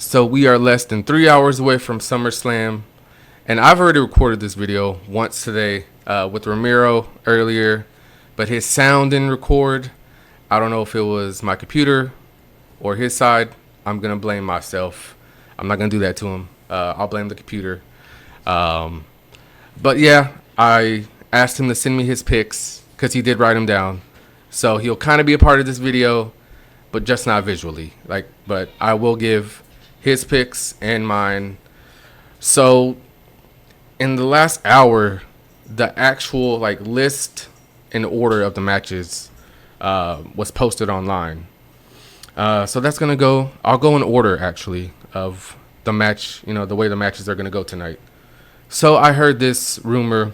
So we are less than 3 hours away from SummerSlam, and I've already recorded this video once today with Ramiro earlier, but his sound didn't record. I don't know if it was my computer or his side. I'm gonna blame myself. I'm not gonna do that to him. I'll blame the computer. Um, but yeah, I asked him to send me his pics because he did write them down. So he'll kind of be a part of this video, but just not visually. But I will give his picks and mine. So in the last hour, the actual list and order of the matches was posted online. So that's gonna go. I'll go in order actually of the match. The way the matches are gonna go tonight. So I heard this rumor,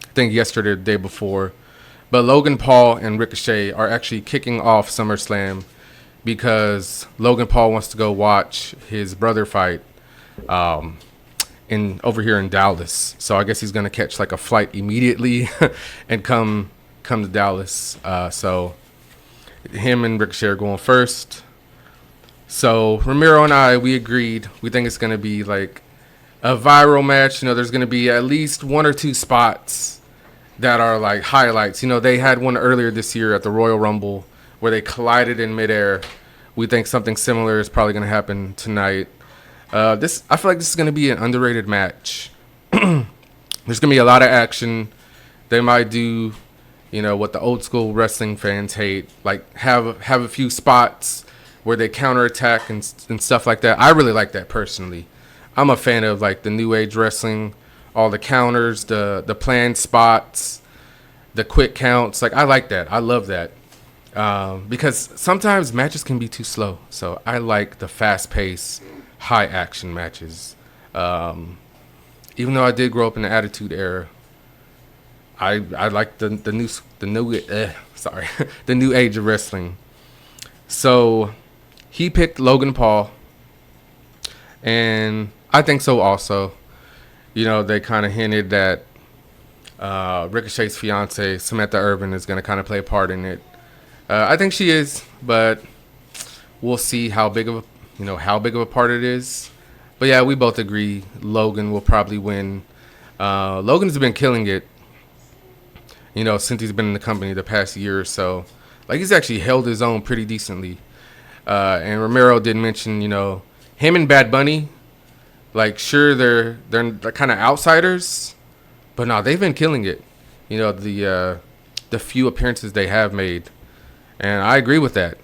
I think yesterday or the day before, but Logan Paul and Ricochet are actually kicking off SummerSlam because Logan Paul wants to go watch his brother fight in over here in Dallas. So I guess he's gonna catch a flight immediately and come to Dallas. So him and Ricochet are going first. So Ramiro and I, we agreed. We think it's gonna be a viral match. There's gonna be at least one or two spots that are highlights. They had one earlier this year at the Royal Rumble where they collided in midair. We think something similar is probably gonna happen tonight. I feel like this is gonna be an underrated match. There's gonna be a lot of action. They might do, what the old school wrestling fans hate, have a few spots where they counterattack and stuff like that. I really like that personally. I'm a fan of the new age wrestling, all the counters, the planned spots, the quick counts. I like that. I love that. Because sometimes matches can be too slow. So I like the fast paced, high action matches. Even though I did grow up in the Attitude Era, I like the new age of wrestling. So he picked Logan Paul, and I think so also. They kind of hinted that Ricochet's fiance, Samantha Irvin, is going to kind of play a part in it. I think she is, but we'll see how big of a part it is. But yeah, we both agree Logan will probably win. Logan's been killing it, since he's been in the company the past year or so. He's actually held his own pretty decently. And Ramiro did mention, him and Bad Bunny. Sure, they're kind of outsiders, but no, they've been killing it. The few appearances they have made, and I agree with that.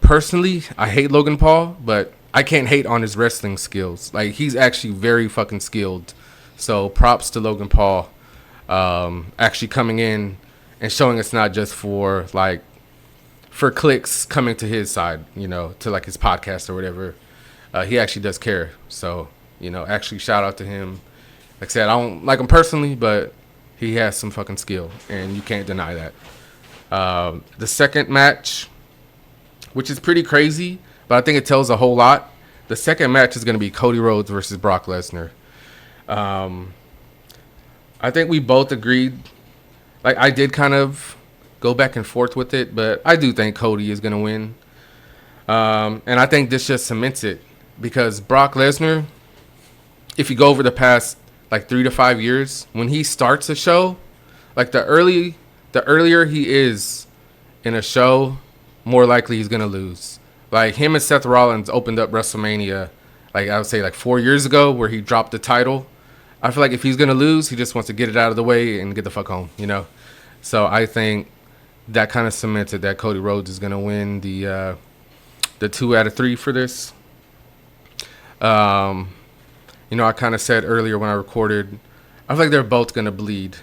Personally, I hate Logan Paul, but I can't hate on his wrestling skills. He's actually very fucking skilled. So props to Logan Paul, actually coming in and showing it's not just for clicks coming to his side, to his podcast or whatever. He actually does care. So, actually shout out to him. Like I said, I don't like him personally, but he has some fucking skill, and you can't deny that. The second match, which is pretty crazy, but I think it tells a whole lot. The second match is going to be Cody Rhodes versus Brock Lesnar. I think we both agreed. I did kind of go back and forth with it, but I do think Cody is going to win. And I think this just cements it. Because Brock Lesnar, if you go over the past 3 to 5 years, when he starts a show, the earlier he is in a show, more likely he's gonna lose. Him and Seth Rollins opened up WrestleMania, I would say 4 years ago, where he dropped the title. I feel if he's gonna lose, he just wants to get it out of the way and get the fuck home, So I think that kind of cemented that Cody Rhodes is gonna win the 2 out of 3 for this. I kind of said earlier when I recorded, I feel they're both going to bleed.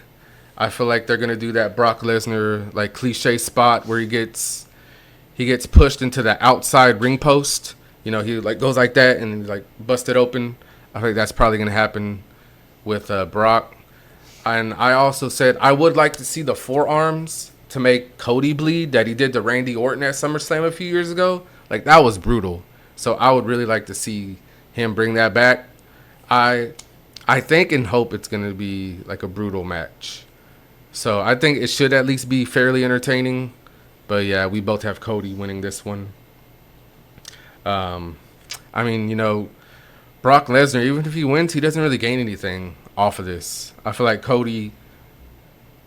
I feel they're going to do that Brock Lesnar, cliche spot where he gets pushed into the outside ring post. He goes like that and busted open. I think that's probably going to happen with Brock. And I also said I would like to see the forearms to make Cody bleed that he did to Randy Orton at SummerSlam a few years ago. That was brutal. So I would really like to see him bring that back. I think and hope it's going to be a brutal match. So I think it should at least be fairly entertaining. But yeah, we both have Cody winning this one. I mean, Brock Lesnar, even if he wins, he doesn't really gain anything off of this. I feel like Cody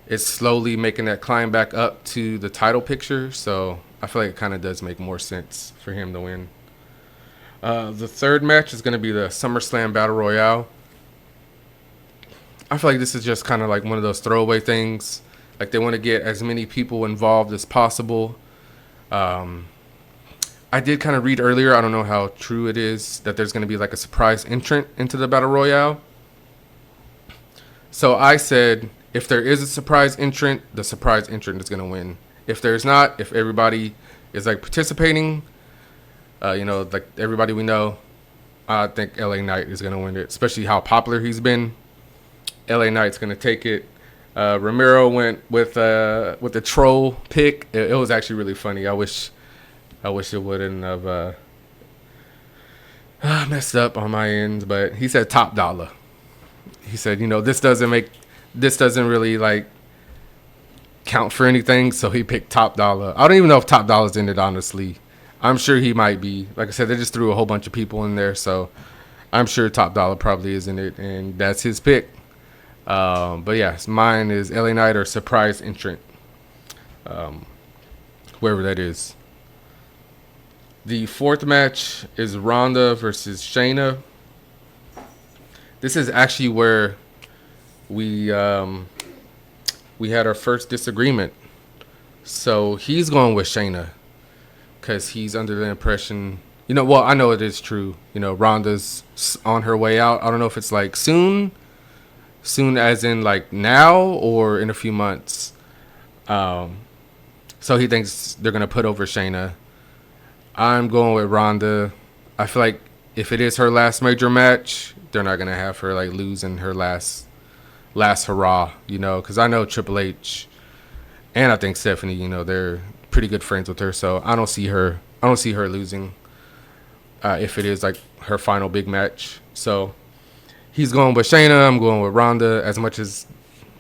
is slowly making that climb back up to the title picture, so I feel like it kind of does make more sense for him to win. The third match is going to be the SummerSlam Battle Royale. I feel like this is just kind of like one of those throwaway things. Like they want to get as many people involved as possible. I did kind of read earlier, I don't know how true it is, that there's going to be like a surprise entrant into the Battle Royale. So I said, if there is a surprise entrant, the surprise entrant is going to win. If there's not, if everybody is like participating, like everybody we know, I think LA Knight is going to win it, especially how popular he's been. LA Knight's going to take it. Ramiro went with the troll pick. It was actually really funny. I wish it wouldn't have messed up on my end, but he said Top Dollar. He said, this doesn't really like count for anything, so he picked Top Dollar. I don't even know if Top Dollar's in it, honestly. I'm sure he might be. Like I said, they just threw a whole bunch of people in there, so I'm sure Top Dollar probably is in it, and that's his pick. But yeah, mine is LA Knight or surprise entrant, whoever that is. The fourth match is Ronda versus Shayna. This is actually where we had our first disagreement. So he's going with Shayna because he's under the impression, well, I know it is true. Ronda's on her way out. I don't know if it's like soon as in like now or in a few months. So he thinks they're going to put over Shayna. I'm going with Ronda. I feel like if it is her last major match, they're not going to have her like losing her last hurrah, because I know Triple H and I think Stephanie, they're pretty good friends with her, so I don't see her losing if it is like her final big match. So he's going with Shayna. I'm going with Ronda. As much as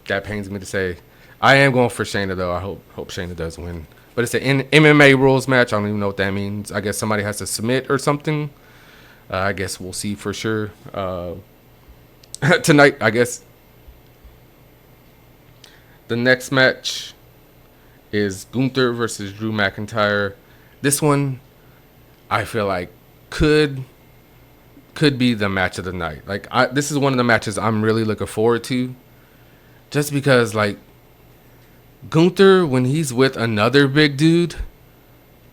that pains me to say, I am going for Shayna though. I hope Shayna does win. But it's an MMA rules match. I don't even know what that means. I guess somebody has to submit or something. I guess we'll see for sure tonight, I guess. The next match is Gunther versus Drew McIntyre. This one, I feel like could be the match of the night. Like this is one of the matches I'm really looking forward to, just because like Gunther, when he's with another big dude,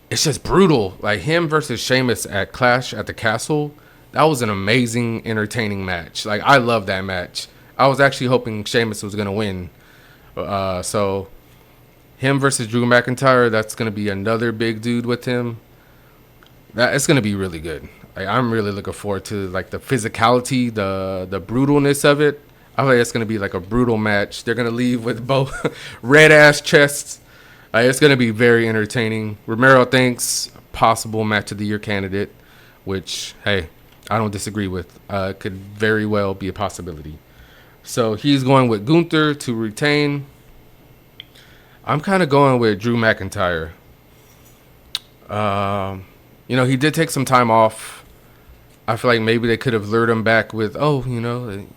it's just brutal. Like him versus Sheamus at Clash at the Castle, that was an amazing, entertaining match. Like I love that match. I was actually hoping Sheamus was gonna win. So him versus Drew McIntyre, that's gonna be another big dude with him. It's gonna be really good. Like, I'm really looking forward to like the physicality, the brutalness of it. I feel like it's gonna be like a brutal match. They're gonna leave with both red ass chests. It's gonna be very entertaining. Ramiro thinks possible match of the year candidate, which hey, I don't disagree with. Could very well be a possibility. So he's going with Gunther to retain. I'm kind of going with Drew McIntyre. He did take some time off. I feel like maybe they could have lured him back with, it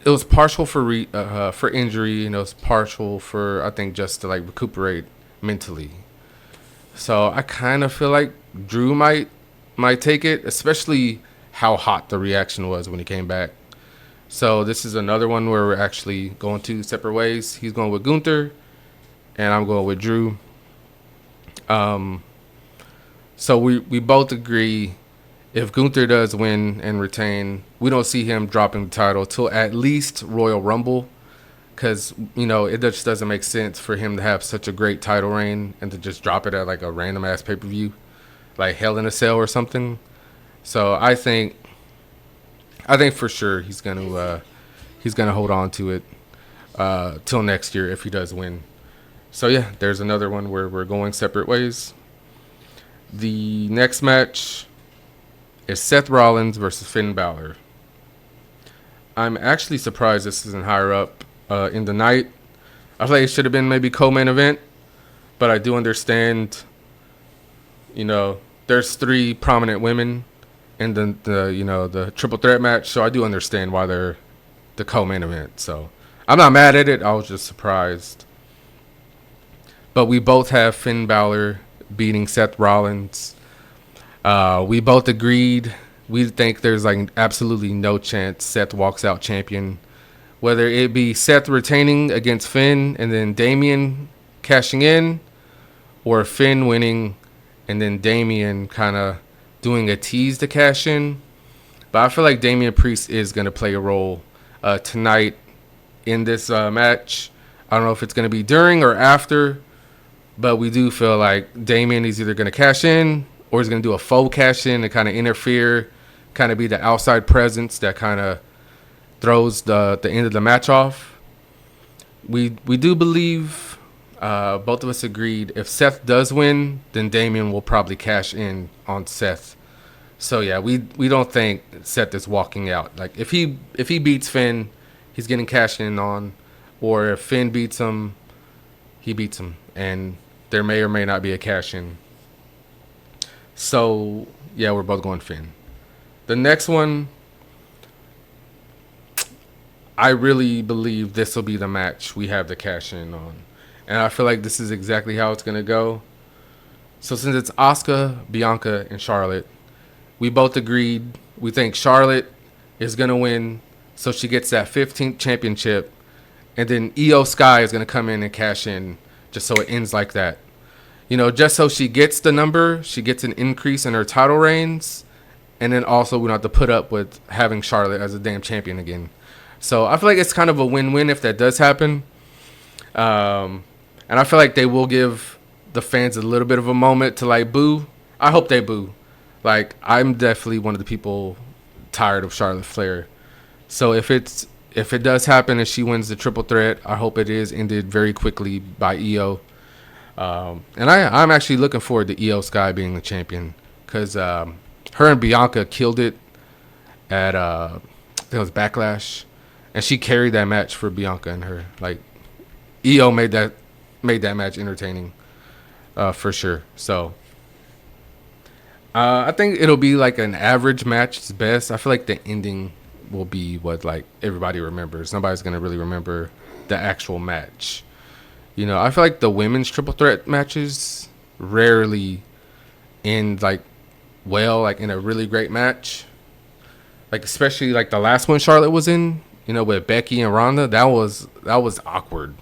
was partial for injury, and it was partial for, I think, just to like recuperate mentally. So I kind of feel like Drew might take it, especially how hot the reaction was when he came back. So this is another one where we're actually going two separate ways. He's going with Gunther, and I'm going with Drew. So we both agree if Gunther does win and retain, we don't see him dropping the title till at least Royal Rumble, because it just doesn't make sense for him to have such a great title reign and to just drop it at like a random ass pay-per-view like Hell in a Cell or something. So I think for sure he's gonna hold on to it till next year if he does win. So yeah, there's another one where we're going separate ways. The next match is Seth Rollins versus Finn Balor. I'm actually surprised this isn't higher up in the night. I feel like it should have been maybe co-main event, but I do understand, there's 3 prominent women in the triple threat match, so I do understand why they're the co-main event. So I'm not mad at it. I was just surprised. But we both have Finn Balor beating Seth Rollins. We both agreed. We think there's like absolutely no chance Seth walks out champion. Whether it be Seth retaining against Finn and then Damian cashing in, or Finn winning and then Damian kind of doing a tease to cash in. But I feel like Damian Priest is going to play a role tonight in this match. I don't know if it's going to be during or after, but we do feel like Damian is either going to cash in or he's going to do a faux cash in to kind of interfere, kind of be the outside presence that kind of throws the end of the match off. We do believe, both of us agreed, if Seth does win, then Damian will probably cash in on Seth. So yeah, we don't think Seth is walking out. Like if he beats Finn, he's getting cashed in on, or if Finn beats him, he beats him, and there may or may not be a cash in. So yeah, we're both going Finn. The next one, I really believe this will be the match we have the cash in on. And I feel like this is exactly how it's going to go. So since it's Asuka, Bianca, and Charlotte, we both agreed we think Charlotte is going to win, so she gets that 15th championship. And then Io Sky is going to come in and cash in just so it ends like that. You know, just so she gets the number, she gets an increase in her title reigns. And then also we don't have to put up with having Charlotte as a damn champion again. So I feel like it's kind of a win-win if that does happen. And I feel like they will give the fans a little bit of a moment to like boo. I hope they boo. Like, I'm definitely one of the people tired of Charlotte Flair. So if it does happen and she wins the triple threat, I hope it is ended very quickly by Io. And I'm actually looking forward to Io Sky being the champion, because her and Bianca killed it at I think it was Backlash. And she carried that match for Bianca and her. Like, Io made that match entertaining, for sure. So, I think it'll be like an average match. It's best. I feel like the ending will be what like everybody remembers. Nobody's gonna really remember the actual match. You know, I feel like the women's triple threat matches rarely end like well, like in a really great match. Like especially like the last one Charlotte was in. You know, with Becky and Ronda, that was awkward.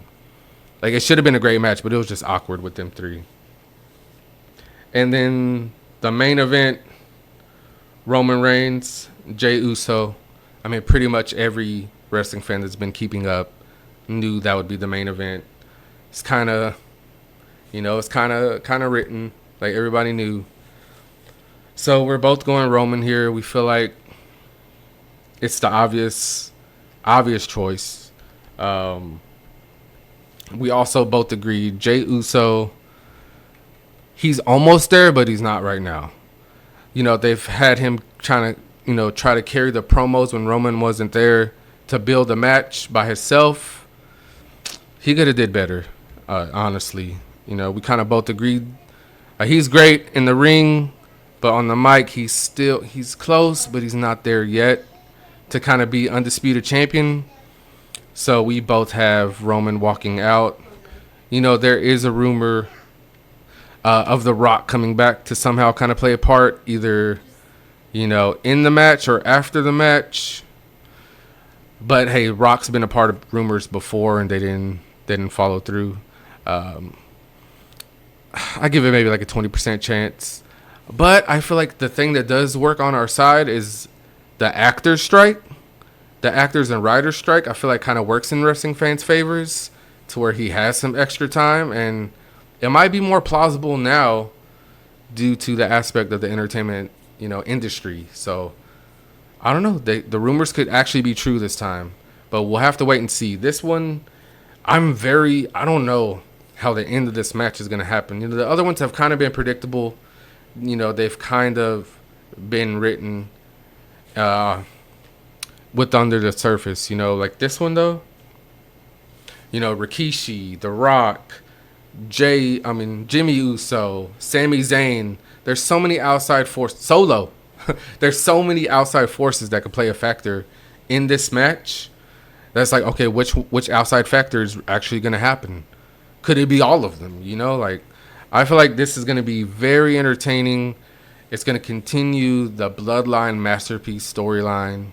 Like, it should have been a great match, but it was just awkward with them 3. And then the main event, Roman Reigns, Jey Uso. I mean, pretty much every wrestling fan that's been keeping up knew that would be the main event. It's kind of, it's kind of written. Like, everybody knew. So we're both going Roman here. We feel like it's the obvious choice. We also both agreed Jey Uso, he's almost there, but he's not right now. You know, they've had him try to carry the promos when Roman wasn't there to build a match by himself. He could have did better, honestly. You know, we kind of both agreed he's great in the ring, but on the mic he's close, but he's not there yet to kind of be undisputed champion. So we both have Roman walking out. You know, there is a rumor of The Rock coming back to somehow kind of play a part, either, in the match or after the match. But hey, Rock's been a part of rumors before and they didn't follow through. I give it maybe like a 20% chance. But I feel like the thing that does work on our side is the actors strike. The actors and writers strike, I feel like kind of works in wrestling fans' favors to where he has some extra time, and it might be more plausible now due to the aspect of the entertainment, industry. So I don't know. The rumors could actually be true this time, but we'll have to wait and see. This one, I don't know how the end of this match is going to happen. The other ones have kind of been predictable. They've kind of been written with under the surface, like this one though. Rikishi, The Rock, Jimmy Uso, Sami Zayn. There's so many outside forces. Solo. There's so many outside forces that could play a factor in this match. That's like, okay, which outside factor is actually going to happen? Could it be all of them? You know, like, I feel like this is going to be very entertaining. It's going to continue the Bloodline Masterpiece storyline.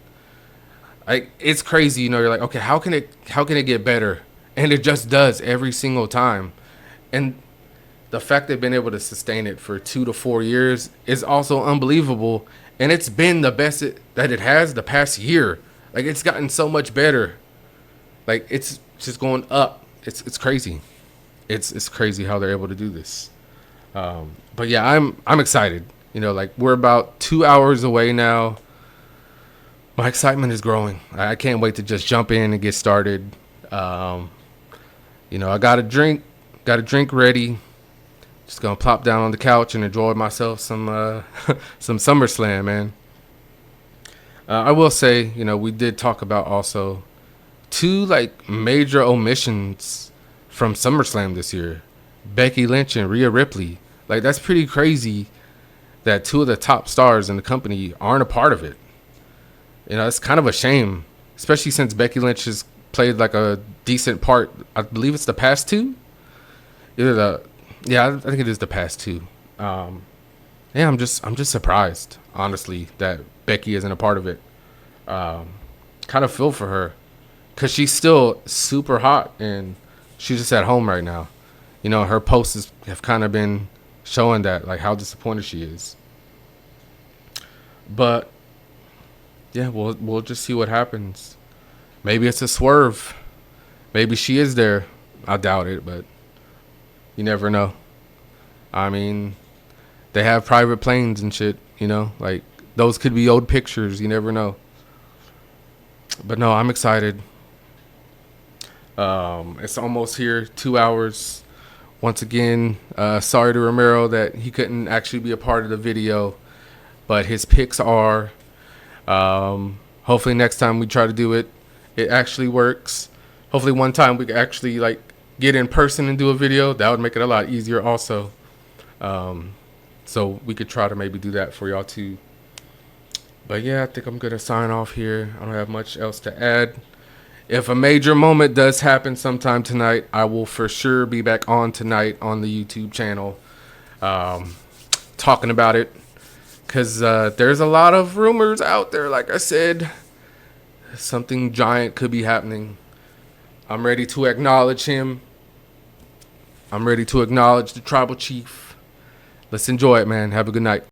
Like, it's crazy, you know. You're like, okay, how can it get better? And it just does every single time. And the fact they've been able to sustain it for 2 to 4 years is also unbelievable. And it's been the best that it has the past year. Like, it's gotten so much better. Like, it's just going up. It's crazy. It's crazy how they're able to do this. But yeah, I'm excited. You know, like, we're about 2 hours away now. My excitement is growing. I can't wait to just jump in and get started. You know, I got a drink ready. Just gonna plop down on the couch and enjoy myself some some SummerSlam, man. I will say, you know, we did talk about also 2 like major omissions from SummerSlam this year: Becky Lynch and Rhea Ripley. Like, that's pretty crazy that 2 of the top stars in the company aren't a part of it. You know, it's kind of a shame, especially since Becky Lynch has played like a decent part. I believe it's the past 2. I think it is the past 2. Yeah, I'm just surprised, honestly, that Becky isn't a part of it. Kind of feel for her, because she's still super hot and she's just at home right now. You know, her posts have kind of been showing that, like, how disappointed she is. But yeah, we'll just see what happens. Maybe it's a swerve. Maybe she is there. I doubt it, but you never know. I mean, they have private planes and shit, you know? Like, those could be old pictures. You never know. But no, I'm excited. It's almost here. 2 hours. Once again, sorry to Ramiro that he couldn't actually be a part of the video, but his picks are. Hopefully next time we try to do it, it actually works. Hopefully one time we can actually, like, get in person and do a video. That would make it a lot easier also. So we could try to maybe do that for y'all too. But yeah, I think I'm gonna sign off here. I don't have much else to add. If a major moment does happen sometime tonight, I will for sure be back on tonight on the YouTube channel, talking about it. Because there's a lot of rumors out there. Like I said, something giant could be happening. I'm ready to acknowledge him. I'm ready to acknowledge the tribal chief. Let's enjoy it, man. Have a good night.